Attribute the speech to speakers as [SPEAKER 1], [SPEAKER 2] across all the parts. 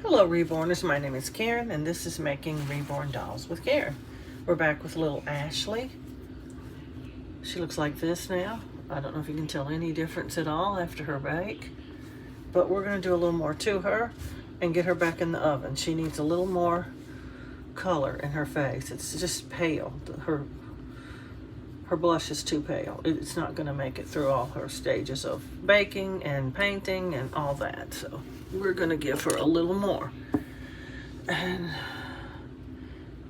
[SPEAKER 1] Hello Reborners, my name is Karen and this is Making Reborn Dolls with Karen. We're back with little Ashley. She looks like this now. I don't know if you can tell any difference at all after her bake, but we're going to do a little more to her and get her back in the oven. She needs a little more color in her face. It's just pale. Her blush is too pale. It's not going to make it through all her stages of baking and painting and all that. So we're going to give her a little more. And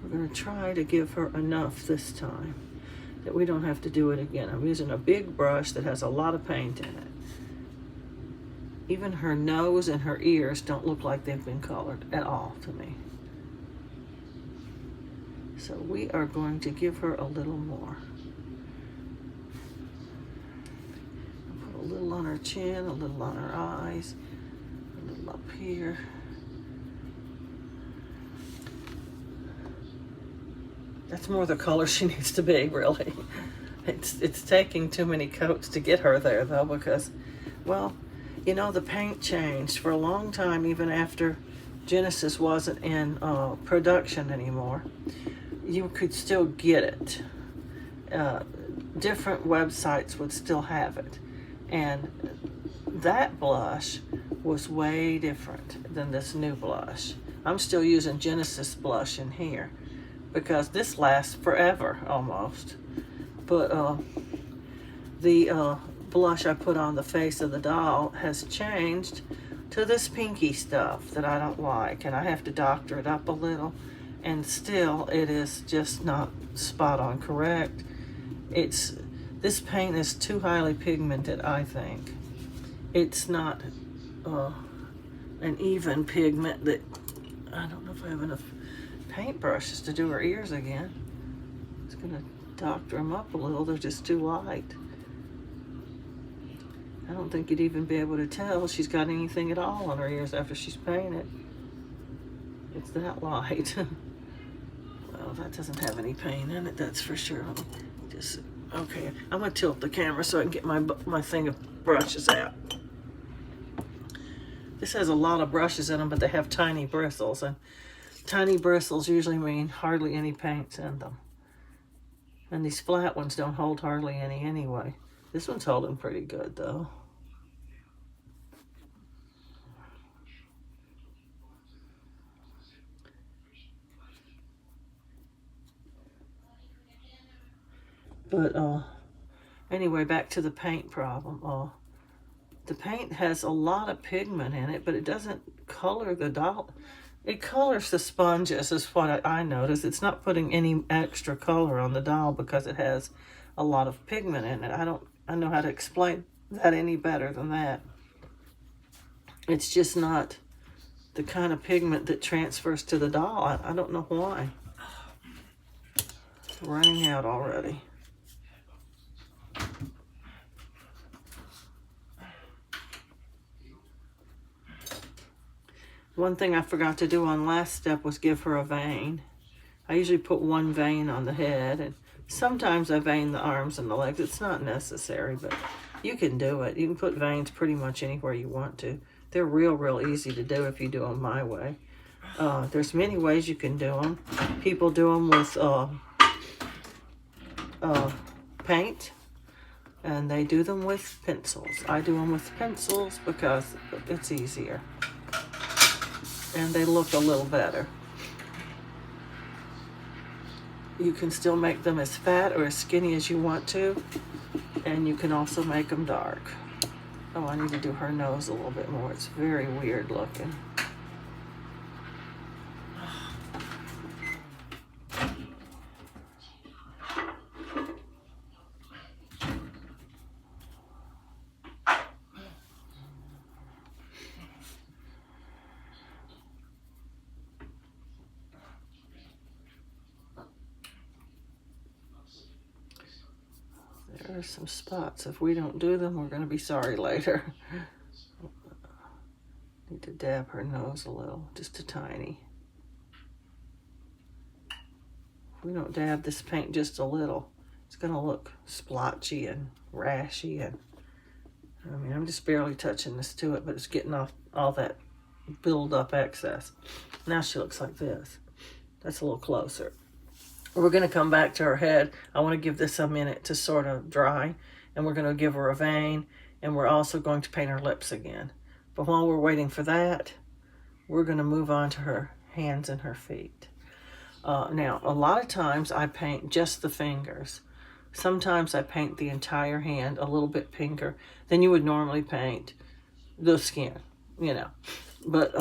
[SPEAKER 1] we're going to try to give her enough this time that we don't have to do it again. I'm using a big brush that has a lot of paint in it. Even her nose and her ears don't look like they've been colored at all to me. So we are going to give her a little more. Put a little on her chin, a little on her eyes, a little up here. That's more the color she needs to be, really. It's taking too many coats to get her there, though, because, well, you know, the paint changed for a long time, even after Genesis wasn't in production anymore. You could still get it. Different websites would still have it. And that blush was way different than this new blush. I'm still using Genesis blush in here because this lasts forever almost. But the blush I put on the face of the doll has changed to this pinky stuff that I don't like, and I have to doctor it up a little, and still it is just not spot on correct. This paint is too highly pigmented, I think. It's not an even pigment that, I don't know if I have enough paintbrushes to do her ears again. It's gonna doctor them up a little. They're just too light. I don't think you'd even be able to tell she's got anything at all on her ears after she's painted. It's that light. Well, that doesn't have any paint in it, that's for sure. Just, okay, I'm gonna tilt the camera so I can get my thing of brushes out. This has a lot of brushes in them, but they have tiny bristles, and tiny bristles usually mean hardly any paints in them. And these flat ones don't hold hardly any anyway. This one's holding pretty good, though. But anyway, back to the paint problem. The paint has a lot of pigment in it, but it doesn't color the doll. It colors the sponges, is what I noticed. It's not putting any extra color on the doll because it has a lot of pigment in it. I don't know how to explain that any better than that. It's just not the kind of pigment that transfers to the doll. I don't know why. It's running out already. One thing I forgot to do on last step was give her a vein. I usually put one vein on the head, and sometimes I vein the arms and the legs. It's not necessary, but you can do it. You can put veins pretty much anywhere you want to. They're real easy to do if you do them my way. There's many ways you can do them. People do them with paint, and they do them with pencils. I do them with pencils because it's easier. And they look a little better. You can still make them as fat or as skinny as you want to, and you can also make them dark. Oh, I need to do her nose a little bit more. It's very weird looking. There are some spots. If we don't do them, we're going to be sorry later. Need to dab her nose a little, just a tiny. If we don't dab this paint just a little, it's going to look splotchy and rashy. And I mean, I'm just barely touching this to it, but it's getting off all that build up excess. Now she looks like this. That's a little closer. We're going to come back to her head. I want to give this a minute to sort of dry, and we're going to give her a vein, and we're also going to paint her lips again. But while we're waiting for that, we're going to move on to her hands and her feet. Now, a lot of times I paint just the fingers. Sometimes I paint the entire hand a little bit pinker than you would normally paint the skin, you know. But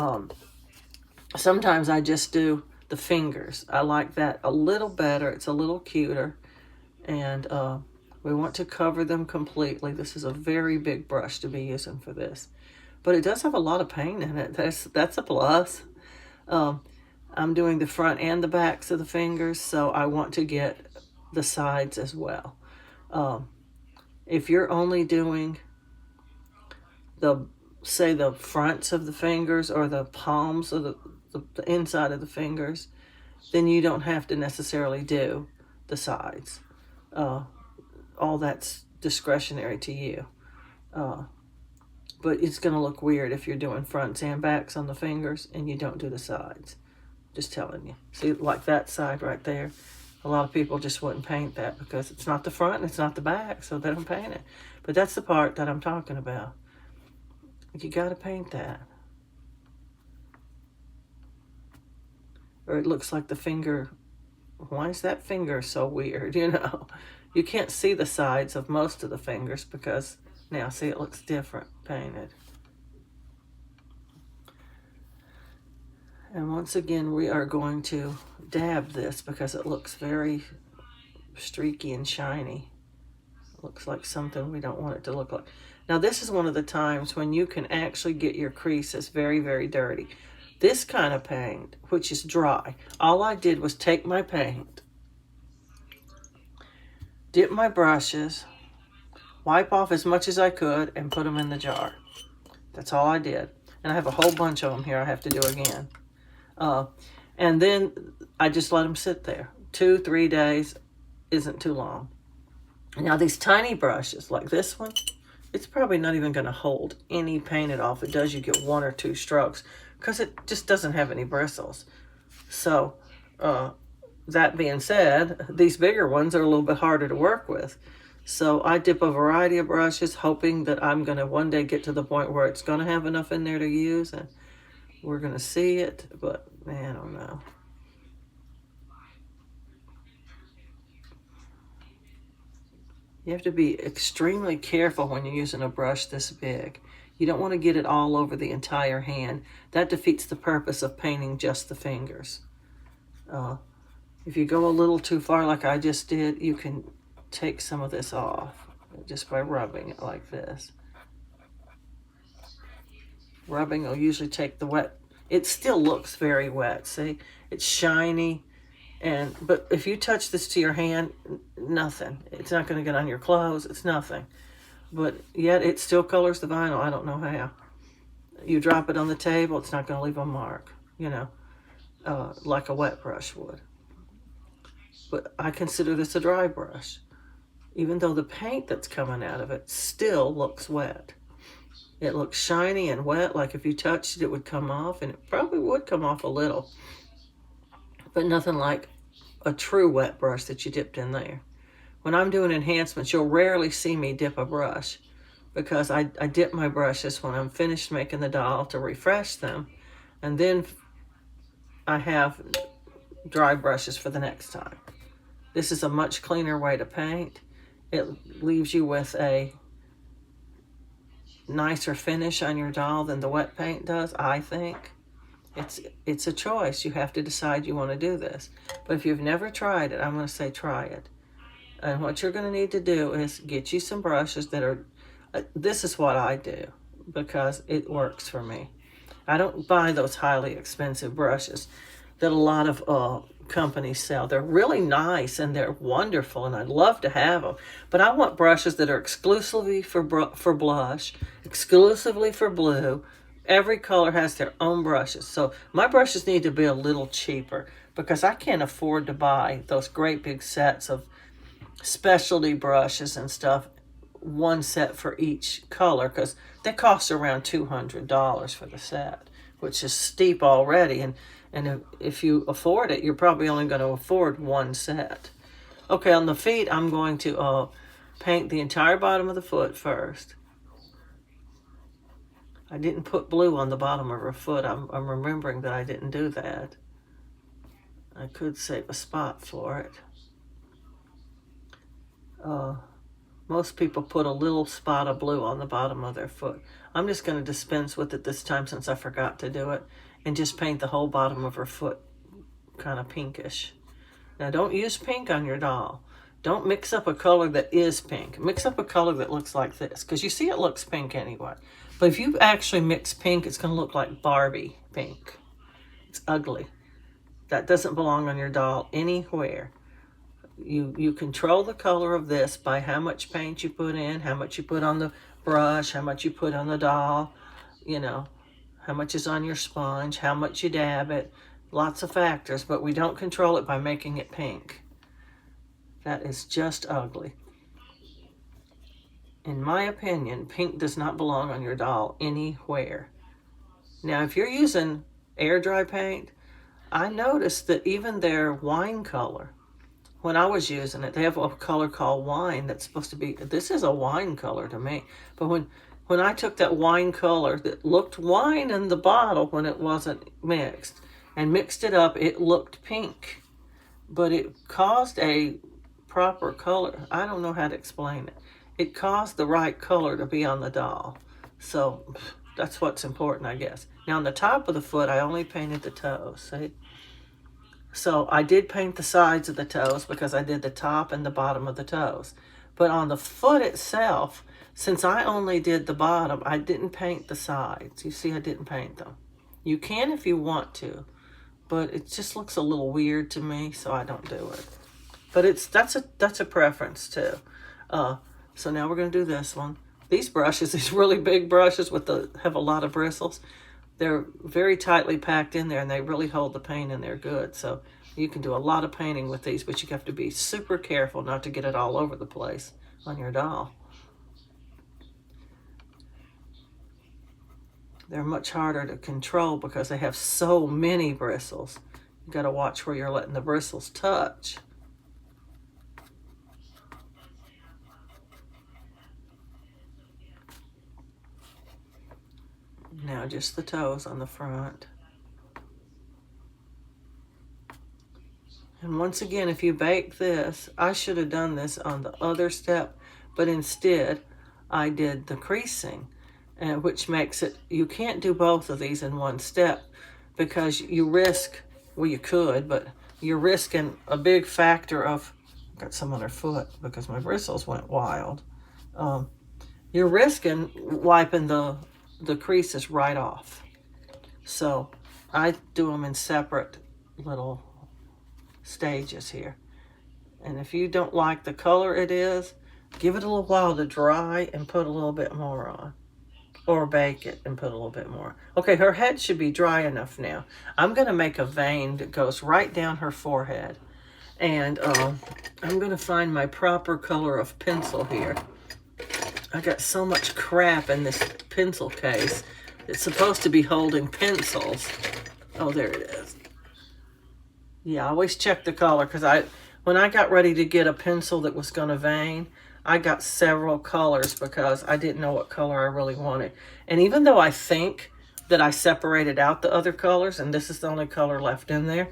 [SPEAKER 1] sometimes I just do the fingers. I like that a little better. It's a little cuter. And we want to cover them completely. This is a very big brush to be using for this. But it does have a lot of paint in it. That's a plus. I'm doing the front and the backs of the fingers, so I want to get the sides as well. If you're only doing say the fronts of the fingers or the palms of the inside of the fingers, then you don't have to necessarily do the sides. All that's discretionary to you. But it's going to look weird if you're doing fronts and backs on the fingers and you don't do the sides. Just telling you. See, like that side right there, a lot of people just wouldn't paint that because it's not the front and it's not the back, so they don't paint it. But that's the part that I'm talking about. You got to paint that. Or it looks like the finger. Why is that finger so weird, you know? You can't see the sides of most of the fingers because now, see, it looks different painted. And once again, we are going to dab this because it looks very streaky and shiny. It looks like something we don't want it to look like. Now, this is one of the times when you can actually get your creases very, very dirty. This kind of paint, which is dry, all I did was take my paint, dip my brushes, wipe off as much as I could, and put them in the jar. That's all I did. And I have a whole bunch of them here I have to do again. And then I just let them sit there. 2-3 days isn't too long. Now these tiny brushes, like this one, it's probably not even going to hold any paint at all. If it does, you get 1 or 2 strokes because it just doesn't have any bristles. So that being said, these bigger ones are a little bit harder to work with. So I dip a variety of brushes, hoping that I'm going to one day get to the point where it's going to have enough in there to use, and we're going to see it, but man, I don't know. You have to be extremely careful when you're using a brush this big. You don't want to get it all over the entire hand. That defeats the purpose of painting just the fingers. If you go a little too far like I just did, you can take some of this off just by rubbing it like this. Rubbing will usually take the wet. It still looks very wet, see? It's shiny. But if you touch this to your hand, nothing. It's not going to get on your clothes. It's nothing. But yet it still colors the vinyl. I don't know how. You drop it on the table, it's not going to leave a mark, you know, like a wet brush would. But I consider this a dry brush, even though the paint that's coming out of it still looks wet. It looks shiny and wet, like if you touched it, it would come off, and it probably would come off a little, but nothing like a true wet brush that you dipped in there. When I'm doing enhancements, you'll rarely see me dip a brush because I dip my brushes when I'm finished making the doll to refresh them, and then I have dry brushes for the next time. This is a much cleaner way to paint. It leaves you with a nicer finish on your doll than the wet paint does, I think. It's a choice. You have to decide you want to do this. But if you've never tried it, I'm going to say try it. And what you're going to need to do is get you some brushes that are, this is what I do because it works for me. I don't buy those highly expensive brushes that a lot of companies sell. They're really nice and they're wonderful and I'd love to have them. But I want brushes that are exclusively for blush, exclusively for blue. Every color has their own brushes. So my brushes need to be a little cheaper because I can't afford to buy those great big sets of specialty brushes and stuff, one set for each color, because they cost around $200 for the set, which is steep already. And if you afford it, you're probably only going to afford one set. Okay, on the feet, I'm going to paint the entire bottom of the foot first. I didn't put blue on the bottom of her foot. I'm remembering that I didn't do that. I could save a spot for it. Most people put a little spot of blue on the bottom of their foot. I'm just going to dispense with it this time since I forgot to do it, and just paint the whole bottom of her foot kind of pinkish. Now, don't use pink on your doll. Don't mix up a color that is pink. Mix up a color that looks like this, because you see it looks pink anyway. But if you actually mix pink, it's going to look like Barbie pink. It's ugly. That doesn't belong on your doll anywhere. You control the color of this by how much paint you put in, how much you put on the brush, how much you put on the doll, you know, how much is on your sponge, how much you dab it. Lots of factors, but we don't control it by making it pink. That is just ugly. In my opinion, pink does not belong on your doll anywhere. Now, if you're using air dry paint, I noticed that even their wine color, when I was using it, they have a color called wine that's supposed to be, this is a wine color to me. But when I took that wine color that looked wine in the bottle when it wasn't mixed, and mixed it up, it looked pink. But it caused a proper color. I don't know how to explain it. It caused the right color to be on the doll. So that's what's important, I guess. Now on the top of the foot, I only painted the toes, see? So I did paint the sides of the toes because I did the top and the bottom of the toes. But on the foot itself, since I only did the bottom, I didn't paint the sides. You see, I didn't paint them. You can if you want to, but it just looks a little weird to me, so I don't do it. But that's a preference too. So now we're going to do this one. These brushes, these really big brushes have a lot of bristles, they're very tightly packed in there, and they really hold the paint in there good. So you can do a lot of painting with these, but you have to be super careful not to get it all over the place on your doll. They're much harder to control because they have so many bristles. You got to watch where you're letting the bristles touch. Now just the toes on the front. And once again, if you bake this, I should have done this on the other step, but instead I did the creasing, which makes it, you can't do both of these in one step because you risk, well you could, but you're risking a big factor of, got some on her foot because my bristles went wild. You're risking wiping the creases right off. So I do them in separate little stages here. And if you don't like the color it is, give it a little while to dry and put a little bit more on. Or bake it and put a little bit more. Okay, her head should be dry enough now. I'm going to make a vein that goes right down her forehead. And I'm going to find my proper color of pencil here. I got so much crap in this pencil case. It's supposed to be holding pencils. Oh, there it is. Yeah, I always check the color because when I got ready to get a pencil that was going to vein, I got several colors because I didn't know what color I really wanted. And even though I think that I separated out the other colors and this is the only color left in there,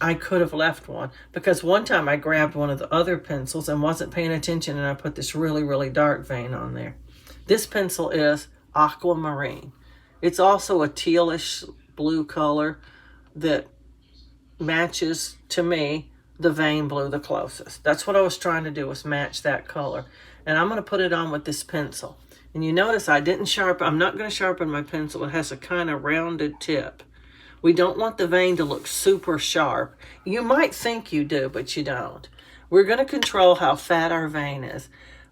[SPEAKER 1] I could have left one because one time I grabbed one of the other pencils and wasn't paying attention and I put this really, really dark vein on there. This pencil is aquamarine. It's also a tealish blue color that matches, to me, the vein blue the closest. That's what I was trying to do, was match that color. And I'm going to put it on with this pencil. And you notice I didn't sharpen, I'm not going to sharpen my pencil. It has a kind of rounded tip. We don't want the vein to look super sharp. You might think you do, but you don't. We're going to control how fat our vein is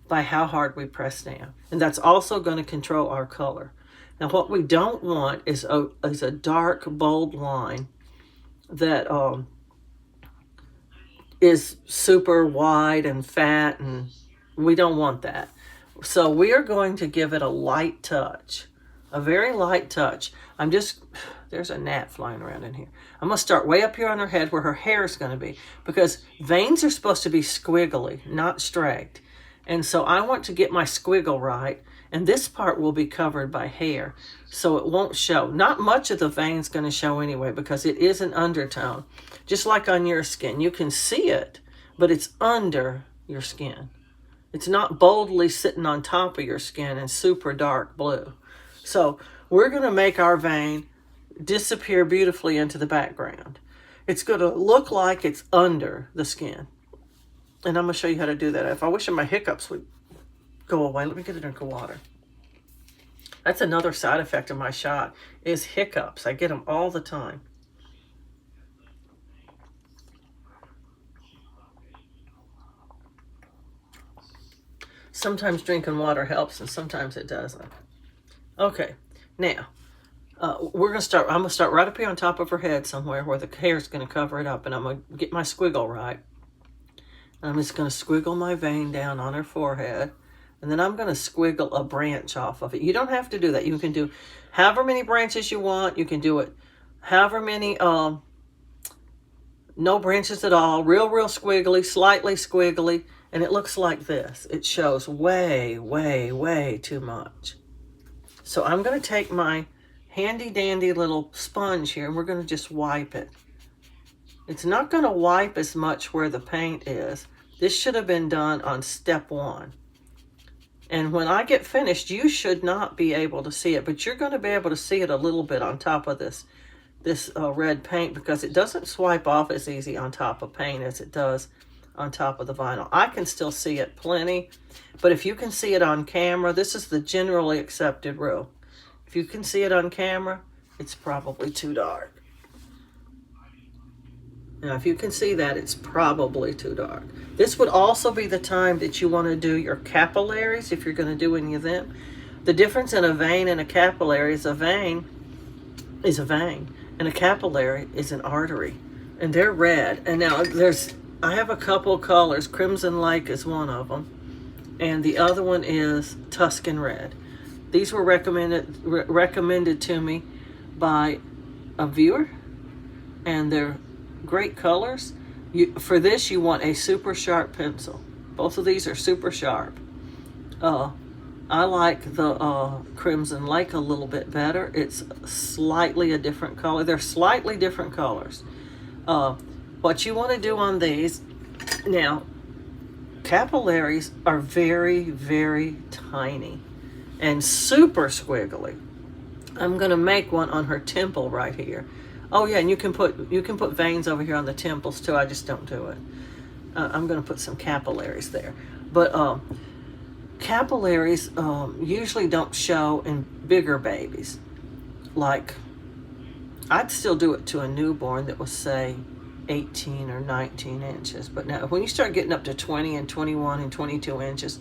[SPEAKER 1] by how hard we press down. And that's also going to control our color. Now what we don't want is a dark, bold line that is super wide and fat, and we don't want that. So we are going to give it a light touch, a very light touch. there's a gnat flying around in here. I'm going to start way up here on her head where her hair is going to be, because veins are supposed to be squiggly, not straight. And so I want to get my squiggle right, and this part will be covered by hair, so it won't show. Not much of the vein's going to show anyway, because it is an undertone. Just like on your skin, you can see it, but it's under your skin. It's not boldly sitting on top of your skin in super dark blue. So we're going to make our vein disappear beautifully into the background. It's going to look like it's under the skin. And I'm going to show you how to do that. If I wish my hiccups would go away. Let me get a drink of water. That's another side effect of my shot, is hiccups. I get them all the time. Sometimes drinking water helps, and sometimes it doesn't. Okay, now we're gonna start. I'm gonna start right up here on top of her head somewhere where the hair is gonna cover it up, and I'm gonna get my squiggle right. And I'm just gonna squiggle my vein down on her forehead, and then I'm gonna squiggle a branch off of it. You don't have to do that. You can do however many branches you want. You can do it however many no branches at all. Real squiggly, slightly squiggly. And it looks like this. It shows way, way, way too much. So I'm going to take my handy dandy little sponge here, and we're going to just wipe it. It's not going to wipe as much where the paint is. This should have been done on step 1. And when I get finished, you should not be able to see it, but you're going to be able to see it a little bit on top of this red paint, because it doesn't swipe off as easy on top of paint as it does on top of the vinyl. I can still see it plenty, but if you can see it on camera, this is the generally accepted rule. If you can see it on camera, it's probably too dark. Now, if you can see that, it's probably too dark. This would also be the time that you want to do your capillaries, if you're going to do any of them. The difference in a vein and a capillary is a vein is a vein, and a capillary is an artery, and they're red. And now I have a couple colors. Crimson Lake is one of them, and the other one is Tuscan Red. These were recommended to me by a viewer, and they're great colors. For this, you want a super sharp pencil. Both of these are super sharp. I like the Crimson Lake a little bit better. It's slightly a different color. They're slightly different colors. What you want to do on these, now, capillaries are very, very tiny and super squiggly. I'm going to make one on her temple right here. Oh yeah, and you can put veins over here on the temples too. I just don't do it. I'm going to put some capillaries there. But capillaries usually don't show in bigger babies. Like, I'd still do it to a newborn that was, say, 18 or 19 inches. But now when you start getting up to 20 and 21 and 22 inches,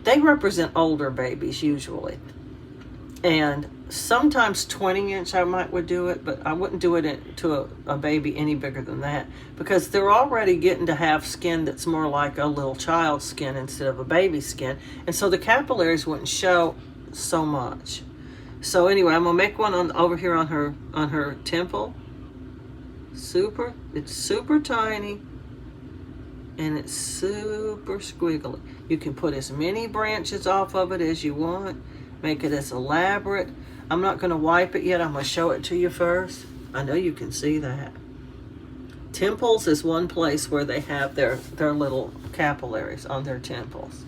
[SPEAKER 1] they represent older babies usually. And sometimes 20-inch I would do it, but I wouldn't do it to a baby any bigger than that, because they're already getting to have skin that's more like a little child's skin instead of a baby's skin. And so the capillaries wouldn't show so much. So anyway, I'm gonna make one over here on her temple. It's super tiny, and it's super squiggly. You can put as many branches off of it as you want. Make it as elaborate. I'm not going to wipe it yet. I'm going to show it to you first. I know you can see that. Temples is one place where they have their little capillaries on their temples.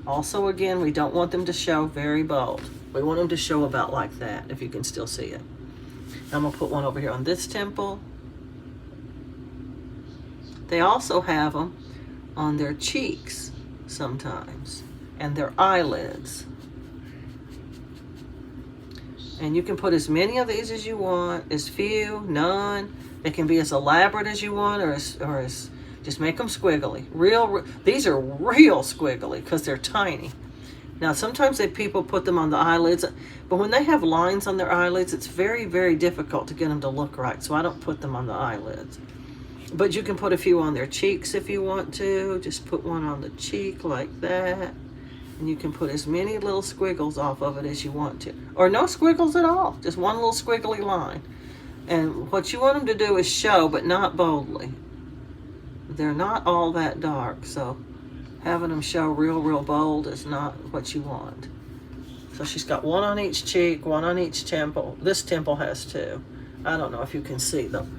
[SPEAKER 1] Also, again, we don't want them to show very bold. We want them to show about like that, if you can still see it. I'm going to put one over here on this temple. They also have them on their cheeks sometimes, and their eyelids. And you can put as many of these as you want, as few, none. They can be as elaborate as you want, or as just make them squiggly. These are real squiggly because they're tiny. Now, sometimes people put them on the eyelids, but when they have lines on their eyelids, it's very, very difficult to get them to look right, so I don't put them on the eyelids. But you can put a few on their cheeks if you want to. Just put one on the cheek like that. And you can put as many little squiggles off of it as you want to. Or no squiggles at all, just one little squiggly line. And what you want them to do is show, but not boldly. They're not all that dark, so having them show real bold is not what you want. So she's got one on each cheek, one on each temple. This temple has two. I don't know if you can see them.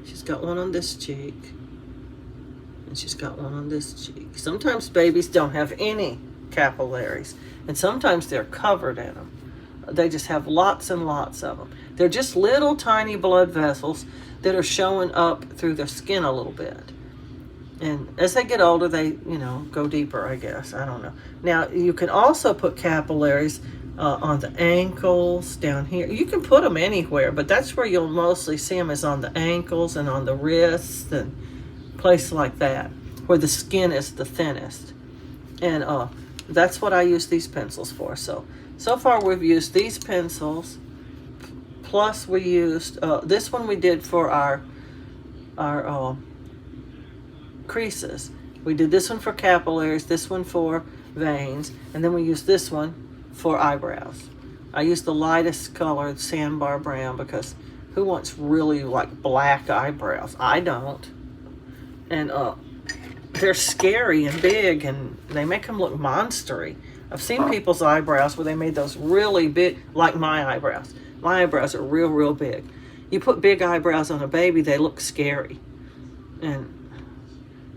[SPEAKER 1] She's got one on this cheek, and she's got one on this cheek. Sometimes babies don't have any capillaries, and sometimes they're covered in them. They just have lots and lots of them. They're just little tiny blood vessels that are showing up through their skin a little bit. And as they get older, they, go deeper, I guess. I don't know. Now, you can also put capillaries on the ankles, down here. You can put them anywhere, but that's where you'll mostly see them, is on the ankles and on the wrists and places like that, where the skin is the thinnest. And that's what I use these pencils for. So far we've used these pencils, plus we used, this one we did for our creases. We did this one for capillaries, this one for veins, and then we used this one for eyebrows. I used the lightest color, sandbar brown, because who wants really like black eyebrows? I don't. And they're scary and big, and they make them look monstery. I've seen people's eyebrows where they made those really big, like my eyebrows. My eyebrows are real big. You put big eyebrows on a baby, they look scary. And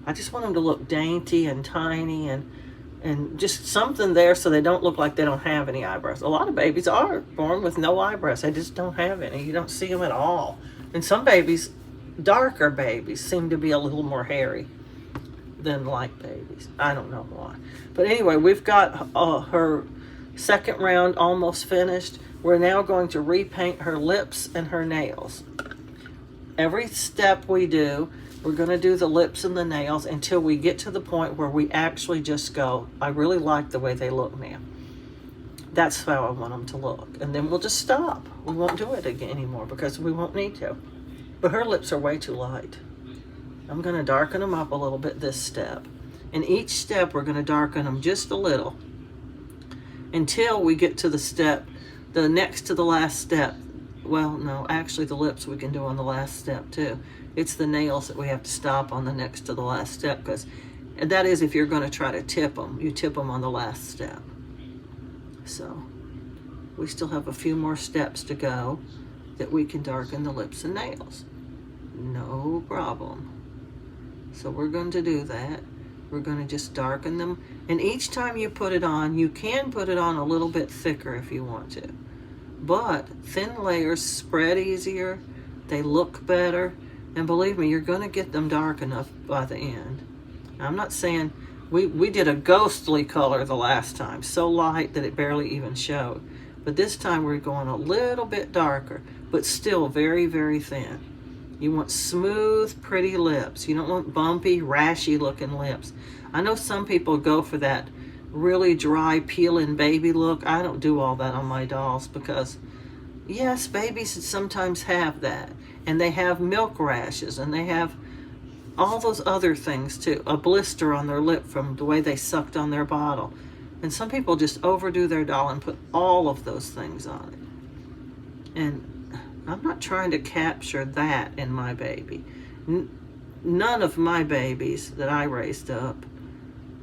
[SPEAKER 1] I just want them to look dainty and tiny and just something there so they don't look like they don't have any eyebrows. A lot of babies are born with no eyebrows. They just don't have any. You don't see them at all. And some babies, darker babies, seem to be a little more hairy than light babies. I don't know why. But anyway, we've got her second round almost finished. We're now going to repaint her lips and her nails. Every step we do, we're going to do the lips and the nails until we get to the point where we actually just go, I really like the way they look now. That's how I want them to look. And then we'll just stop. We won't do it again anymore because we won't need to. But her lips are way too light. I'm going to darken them up a little bit this step. And each step we're going to darken them just a little until we get to the step, the next to the last step. Well, no, actually the lips we can do on the last step too. It's the nails that we have to stop on the next to the last step, because that is if you're going to try to tip them. You tip them on the last step. So we still have a few more steps to go that we can darken the lips and nails. No problem. So we're going to do that. We're going to just darken them. And each time you put it on, you can put it on a little bit thicker if you want to. But thin layers spread easier. They look better. And believe me, you're going to get them dark enough by the end. I'm not saying, we did a ghostly color the last time, so light that it barely even showed. But this time we're going a little bit darker, but still very thin. You want smooth, pretty lips. You don't want bumpy, rashy looking lips. I know some people go for that really dry, peeling baby look. I don't do all that on my dolls because, yes, babies sometimes have that. And they have milk rashes, and they have all those other things too. A blister on their lip from the way they sucked on their bottle. And some people just overdo their doll and put all of those things on it. And I'm not trying to capture that in my baby. None of my babies that I raised up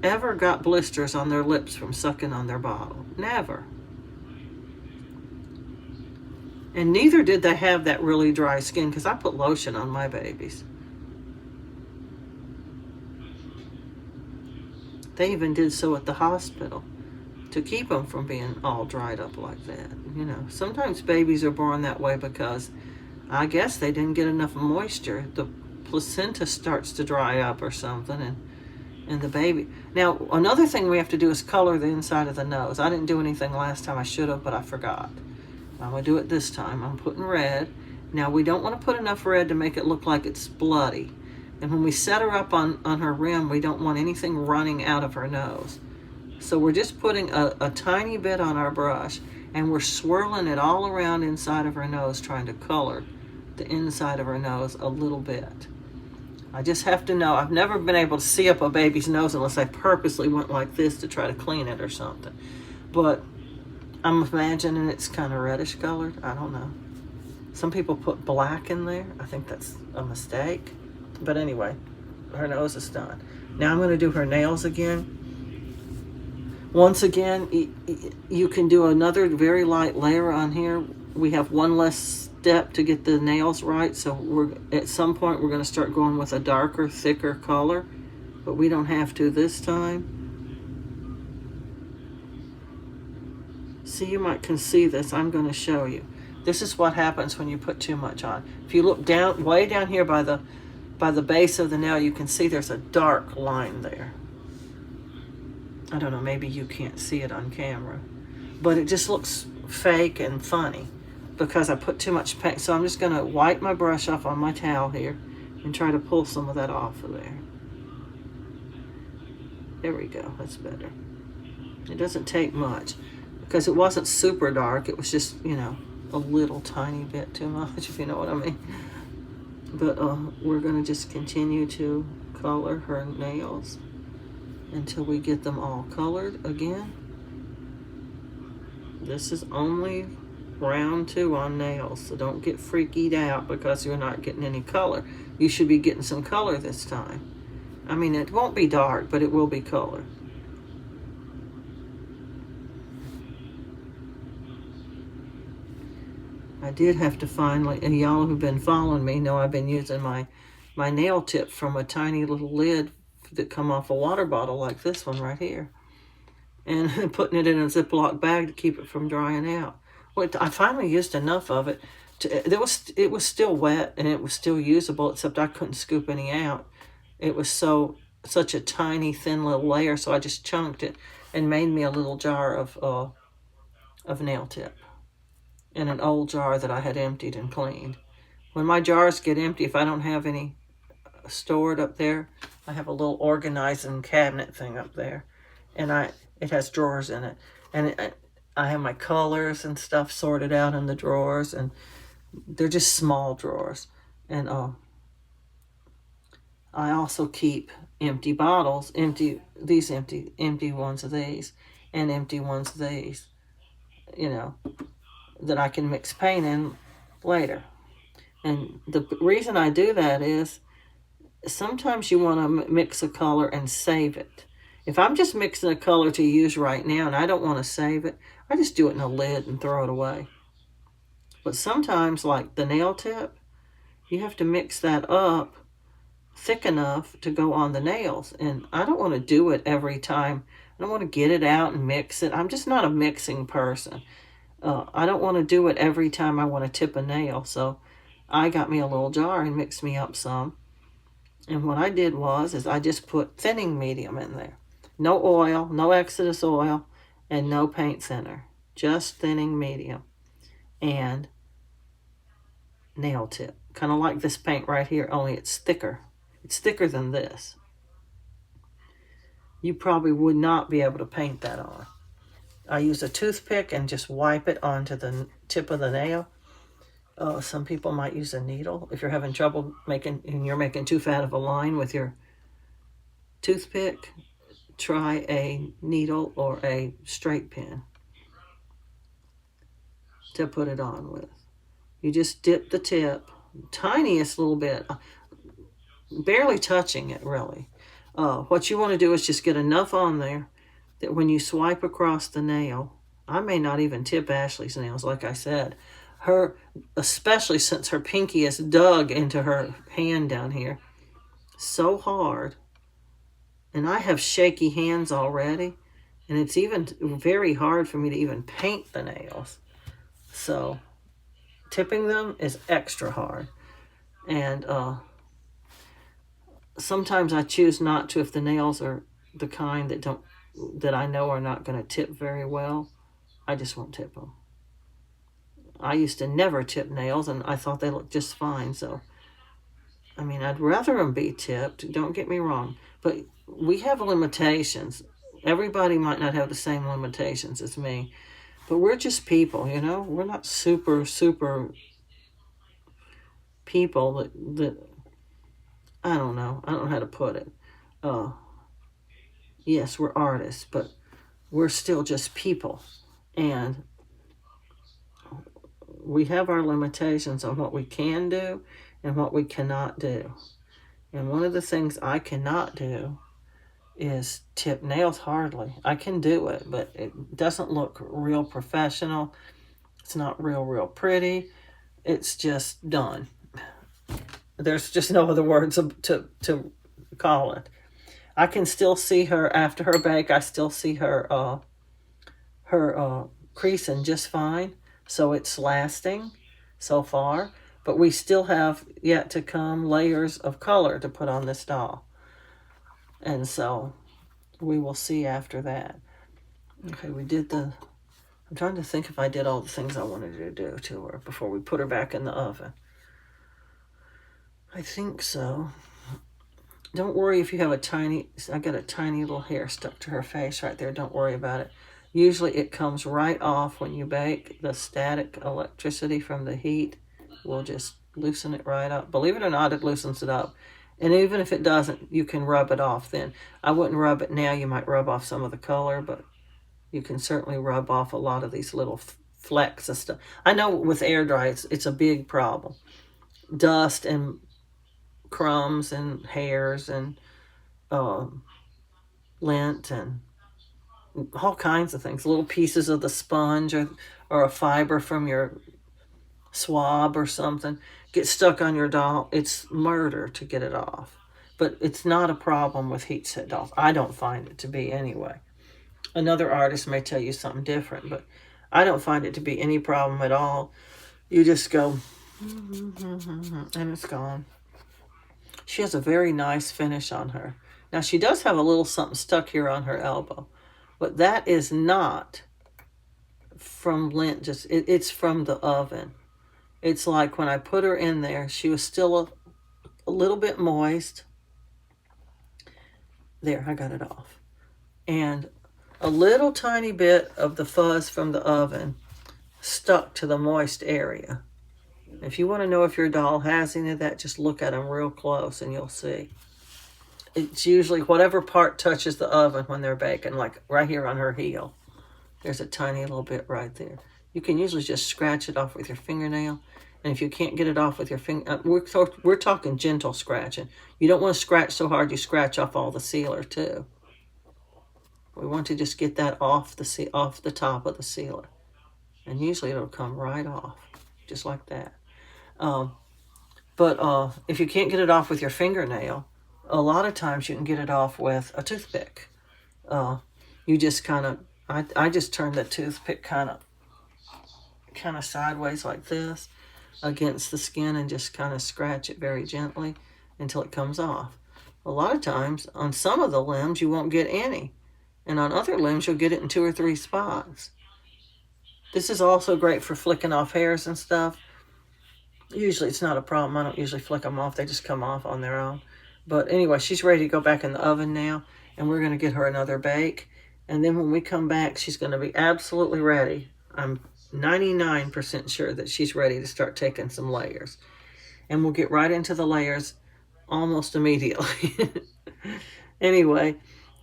[SPEAKER 1] ever got blisters on their lips from sucking on their bottle. Never. And neither did they have that really dry skin, because I put lotion on my babies. They even did so at the hospital to keep them from being all dried up like that. Sometimes babies are born that way because I guess they didn't get enough moisture. The placenta starts to dry up or something, and the baby. Now, another thing we have to do is color the inside of the nose. I didn't do anything last time. I should have, but I forgot. I'm going to do it this time. I'm putting red. Now, we don't want to put enough red to make it look like it's bloody. And when we set her up on her rim, we don't want anything running out of her nose. So we're just putting a tiny bit on our brush, and we're swirling it all around inside of her nose, trying to color the inside of her nose a little bit. I just have to know. I've never been able to see up a baby's nose unless I purposely went like this to try to clean it or something. But I'm imagining it's kind of reddish colored. I don't know. Some people put black in there. I think that's a mistake. But anyway, her nose is done. Now I'm going to do her nails again. Once again, you can do another very light layer on here. We have one less step to get the nails right, so at some point we're going to start going with a darker, thicker color, but we don't have to this time. See, you might can see this. I'm going to show you. This is what happens when you put too much on. If you look down, way down here by the base of the nail, you can see there's a dark line there. I don't know, maybe you can't see it on camera, but it just looks fake and funny because I put too much paint. So I'm just going to wipe my brush off on my towel here and try to pull some of that off of there. There we go, that's better. It doesn't take much because it wasn't super dark. It was just, you know, a little tiny bit too much, if you know what I mean. But we're going to just continue to color her nails until we get them all colored again. This is only round 2 on nails, so don't get freakied out because you're not getting any color. You should be getting some color this time. I mean, it won't be dark, but it will be color. I did have to finally, and y'all who've been following me know I've been using my nail tip from a tiny little lid that come off a water bottle like this one right here, and putting it in a Ziploc bag to keep it from drying out. Well, I finally used enough of it. It was still wet and it was still usable, except I couldn't scoop any out. It was such a tiny thin little layer, so I just chunked it and made me a little jar of nail tip in an old jar that I had emptied and cleaned. When my jars get empty, if I don't have any stored up there, I have a little organizing cabinet thing up there, and it has drawers in it, and I have my colors and stuff sorted out in the drawers, and they're just small drawers. And I also keep empty bottles, empty ones of these, and empty ones of these, you know, that I can mix paint in later. And the reason I do that is sometimes you want to mix a color and save it. If I'm just mixing a color to use right now and I don't want to save it, I just do it in a lid and throw it away. But sometimes, like the nail tip, you have to mix that up thick enough to go on the nails. And I don't want to do it every time. I don't want to get it out and mix it. I'm just not a mixing person. I don't want to do it every time I want to tip a nail. So I got me a little jar and mixed me up some. And what I did is I just put thinning medium in there. No oil, no Exodus oil, and no paint thinner. Just thinning medium and nail tip. Kind of like this paint right here, only it's thicker. It's thicker than this. You probably would not be able to paint that on. I use a toothpick and just wipe it onto the tip of the nail. Some people might use a needle. If you're having trouble and you're making too fat of a line with your toothpick, try a needle or a straight pin to put it on with. You just dip the tip, tiniest little bit, barely touching it really. What you want to do is just get enough on there that when you swipe across the nail, I may not even tip Ashley's nails, like I said. Her, especially since her pinky is dug into her hand down here so hard, and I have shaky hands already, and it's even very hard for me to even paint the nails. So tipping them is extra hard. And sometimes I choose not to if the nails are the kind that I know are not going to tip very well. I just won't tip them. I used to never tip nails, and I thought they looked just fine. So, I mean, I'd rather them be tipped. Don't get me wrong. But we have limitations. Everybody might not have the same limitations as me. But we're just people, you know? We're not super people that I don't know. I don't know how to put it. Yes, we're artists, but we're still just people. And we have our limitations on what we can do and what we cannot do. And one of the things I cannot do is tip nails hardly. I can do it, but it doesn't look real professional. It's not real pretty. It's just done. There's just no other words to call it. I can still see her after her bake. I still see her creasing just fine. So it's lasting so far. But we still have yet to come layers of color to put on this doll. And so we will see after that. Okay, we did the... I'm trying to think if I did all the things I wanted to do to her before we put her back in the oven. I think so. Don't worry if you have I got a tiny little hair stuck to her face right there. Don't worry about it. Usually it comes right off when you bake. The static electricity from the heat will just loosen it right up. Believe it or not, it loosens it up. And even if it doesn't, you can rub it off then. I wouldn't rub it now. You might rub off some of the color, but you can certainly rub off a lot of these little flecks of stuff. I know with air dry, it's a big problem. Dust and crumbs and hairs and lint and all kinds of things. Little pieces of the sponge or a fiber from your swab or something get stuck on your doll. It's murder to get it off. But it's not a problem with heat set dolls. I don't find it to be anyway. Another artist may tell you something different, but I don't find it to be any problem at all. You just go, and it's gone. She has a very nice finish on her. Now, she does have a little something stuck here on her elbow, but that is not from lint. It's from the oven. It's like when I put her in there, she was still a little bit moist. There, I got it off. And a little tiny bit of the fuzz from the oven stuck to the moist area. If you want to know if your doll has any of that, just look at them real close and you'll see. It's usually whatever part touches the oven when they're baking, like right here on her heel. There's a tiny little bit right there. You can usually just scratch it off with your fingernail. And if you can't get it off with your finger, we're talking gentle scratching. You don't want to scratch so hard you scratch off all the sealer too. We want to just get that off the top of the sealer. And usually it'll come right off, just like that. But if you can't get it off with your fingernail, a lot of times you can get it off with a toothpick. You just kind of, I just turn the toothpick kind of sideways like this against the skin and just kind of scratch it very gently until it comes off. A lot of times on some of the limbs you won't get any, and on other limbs you'll get it in 2 or 3 spots. This is also great for flicking off hairs and stuff. Usually it's not a problem. I don't usually flick them off. They just come off on their own. But anyway, she's ready to go back in the oven now, and we're going to get her another bake. And then when we come back, she's going to be absolutely ready. I'm 99% sure that she's ready to start taking some layers. And we'll get right into the layers almost immediately. Anyway,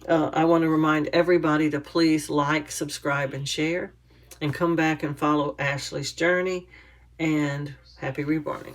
[SPEAKER 1] I want to remind everybody to please like, subscribe, and share. And come back and follow Ashley's journey. And happy reborning.